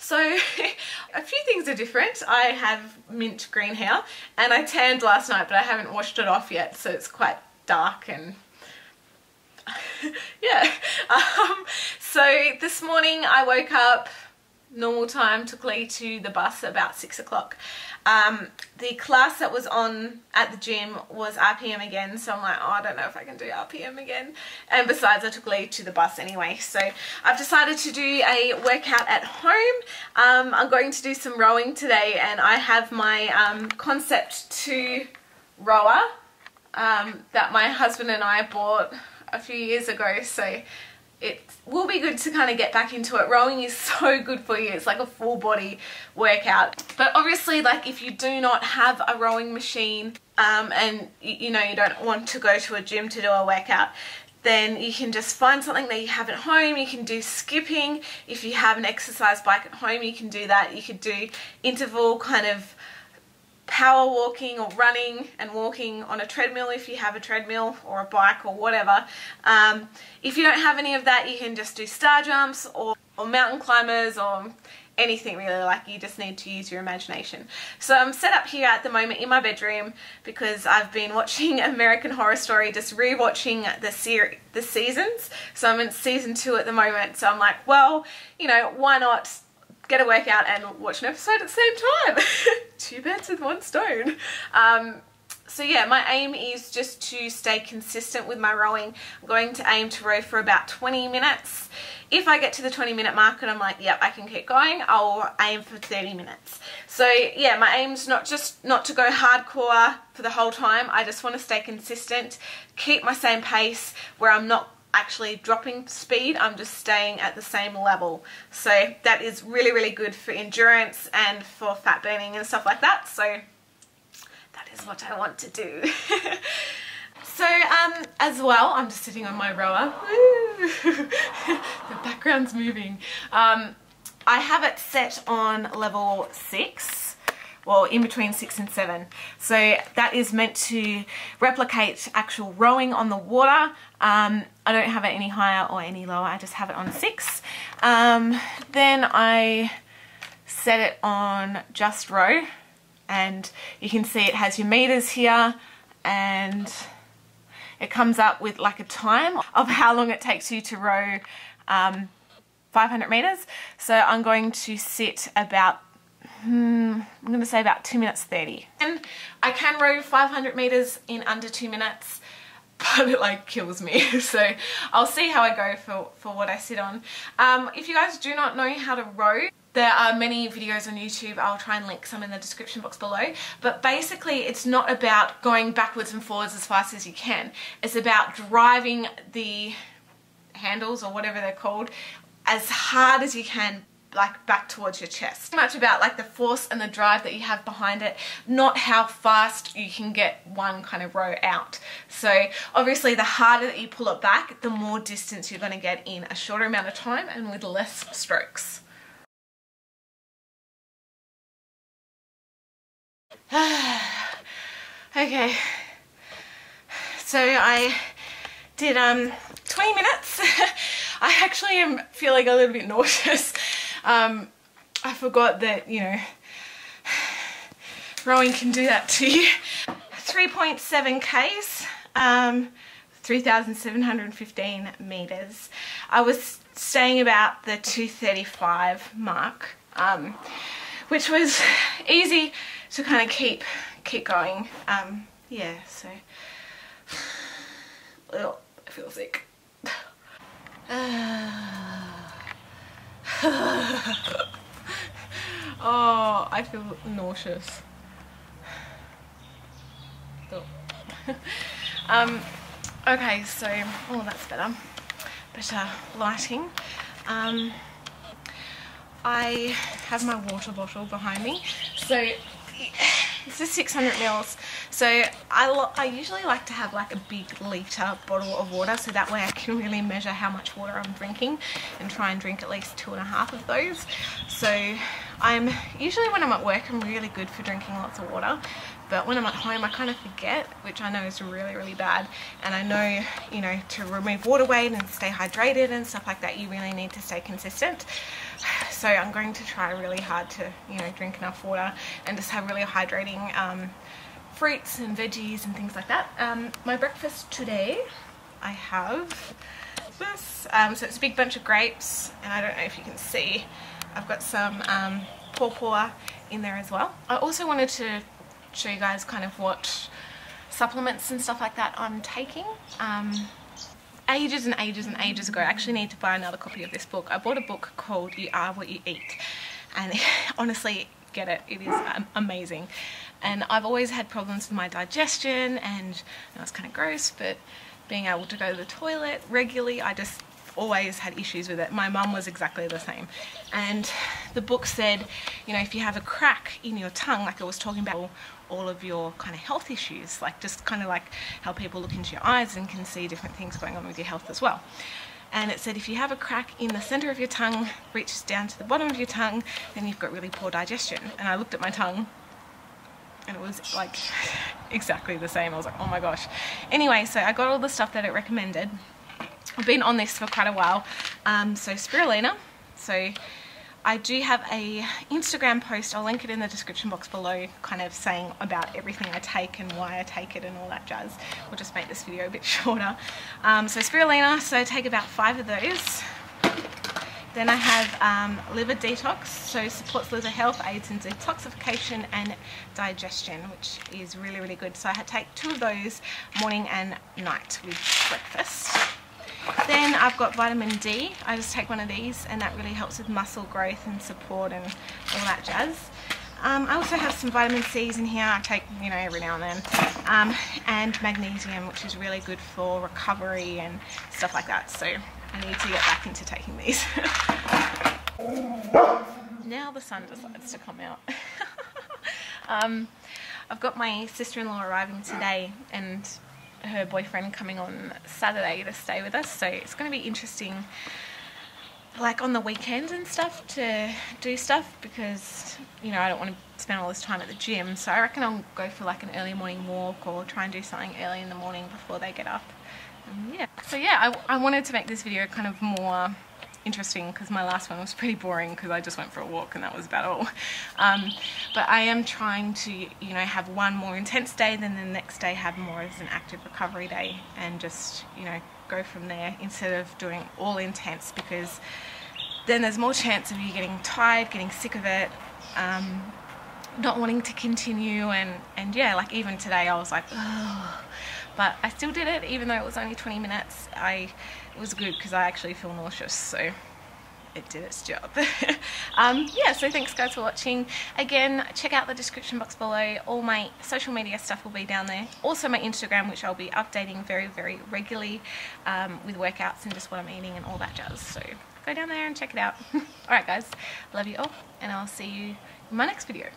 So a few things are different. I have mint green hair and I tanned last night, but I haven't washed it off yet, so it's quite dark and yeah. So this morning I woke up normal time, took Lee to the bus at about 6 o'clock. The class that was on at the gym was RPM again, so I'm like, oh, I don't know if I can do RPM again. And besides, I took Lee to the bus anyway, so I've decided to do a workout at home. I'm going to do some rowing today, and I have my Concept 2 rower that my husband and I bought a few years ago, so it will be good to kind of get back into it. Rowing is so good for you. It's like a full body workout. But obviously, like, if you do not have a rowing machine and you know you don't want to go to a gym to do a workout, then you can just find something that you have at home. You can do skipping. If you have an exercise bike at home, you can do that. You could do interval kind of power walking or running and walking on a treadmill if you have a treadmill or a bike or whatever. If you don't have any of that, you can just do star jumps or mountain climbers or anything really. Like, you just need to use your imagination. So I'm set up here at the moment in my bedroom because I've been watching American Horror Story, just re-watching the seasons. So I'm in season 2 at the moment, so I'm like, well, you know, why not get a workout and watch an episode at the same time? 2 birds with 1 stone. So yeah, my aim is just to stay consistent with my rowing. I'm going to aim to row for about 20 minutes. If I get to the 20-minute mark and I'm like, yep, I can keep going, I'll aim for 30 minutes. So yeah, my aim's not to go hardcore for the whole time. I just want to stay consistent, keep my same pace where I'm not actually dropping speed, I'm just staying at the same level. So that is really, really good for endurance and for fat burning and stuff like that. So that is what I want to do. So as well, I'm just sitting on my rower. The background's moving. I have it set on level 6. Well, in between 6 and 7. So that is meant to replicate actual rowing on the water. I don't have it any higher or any lower. I just have it on 6. Then I set it on just row, and you can see it has your meters here, and it comes up with like a time of how long it takes you to row 500 meters. So I'm going to sit about I'm going to say about 2 minutes 30. And I can row 500 meters in under 2 minutes, but it like kills me. So I'll see how I go for what I sit on. If you guys do not know how to row, there are many videos on YouTube. I'll try and link some in the description box below. But basically, it's not about going backwards and forwards as fast as you can. It's about driving the handles, or whatever they're called, as hard as you can, like back towards your chest. Much about like the force and the drive that you have behind it, not how fast you can get one kind of row out. So obviously the harder that you pull it back, the more distance you're going to get in a shorter amount of time and with less strokes. Okay, so I did 20 minutes. I actually am feeling a little bit nauseous. I forgot that, you know, rowing can do that to you. 3.7 Ks, 3,715 meters. I was staying about the 235 mark, which was easy to kind of keep going. Yeah, so oh, I feel sick. Oh, I feel nauseous. Oh. Okay, so oh, that's better lighting. I have my water bottle behind me, so this is 600 mils. So I usually like to have like a big litre bottle of water, so that way I can really measure how much water I'm drinking and try and drink at least 2.5 of those. So I'm usually, when I'm at work, I'm really good for drinking lots of water, but when I'm at home I kind of forget, which I know is really, really bad. And I know, you know, to remove water weight and stay hydrated and stuff like that, you really need to stay consistent. so I'm going to try really hard to, you know, drink enough water and just have really hydrating fruits and veggies and things like that. My breakfast today, I have this, so it's a big bunch of grapes, and I don't know if you can see, I've got some pawpaw in there as well. I also wanted to show you guys kind of what supplements and stuff like that I'm taking. Ages and ages and ages ago, I actually need to buy another copy of this book. I bought a book called You Are What You Eat, and honestly, get it, it is amazing. And I've always had problems with my digestion, and you know, it's kind of gross, but being able to go to the toilet regularly, I just always had issues with it. My mum was exactly the same. And the book said, you know, if you have a crack in your tongue, like I was talking about all of your kind of health issues, like just kind of like how people look into your eyes and can see different things going on with your health as well. And it said if you have a crack in the center of your tongue, reaches down to the bottom of your tongue, then you've got really poor digestion. And I looked at my tongue and it was like exactly the same. I was like, oh my gosh. Anyway, so I got all the stuff that it recommended. I've been on this for quite a while. So spirulina. So I do have a Instagram post, I'll link it in the description box below, kind of saying about everything I take and why I take it and all that jazz. We'll just make this video a bit shorter. So spirulina, so I take about 5 of those. Then I have liver detox, so supports liver health, aids in detoxification and digestion, which is really, really good. So I take 2 of those morning and night with breakfast. Then I've got vitamin D. I just take one of these, and that really helps with muscle growth and support and all that jazz. I also have some vitamin C's in here. I take, you know, every now and then. And magnesium, which is really good for recovery and stuff like that. So I need to get back into taking these. Now the sun decides to come out. I've got my sister-in-law arriving today, and her boyfriend coming on Saturday to stay with us, so it's going to be interesting, like on the weekends and stuff, to do stuff, because you know I don't want to spend all this time at the gym. So I reckon I'll go for like an early morning walk or try and do something early in the morning before they get up. Yeah, so yeah, I wanted to make this video kind of more interesting, because my last one was pretty boring because I just went for a walk and that was about all. But I am trying to, you know, have one more intense day, then the next day have more as an active recovery day, and just, you know, go from there instead of doing all intense, because then there's more chance of you getting tired, getting sick of it, not wanting to continue, and yeah, like even today I was like, ugh. But I still did it, even though it was only 20 minutes. It was good because I actually feel nauseous, so it did its job. Yeah, so thanks guys for watching. Again, check out the description box below. All my social media stuff will be down there. Also my Instagram, which I'll be updating very, very regularly with workouts and just what I'm eating and all that jazz. So go down there and check it out. Alright guys, love you all, and I'll see you in my next video.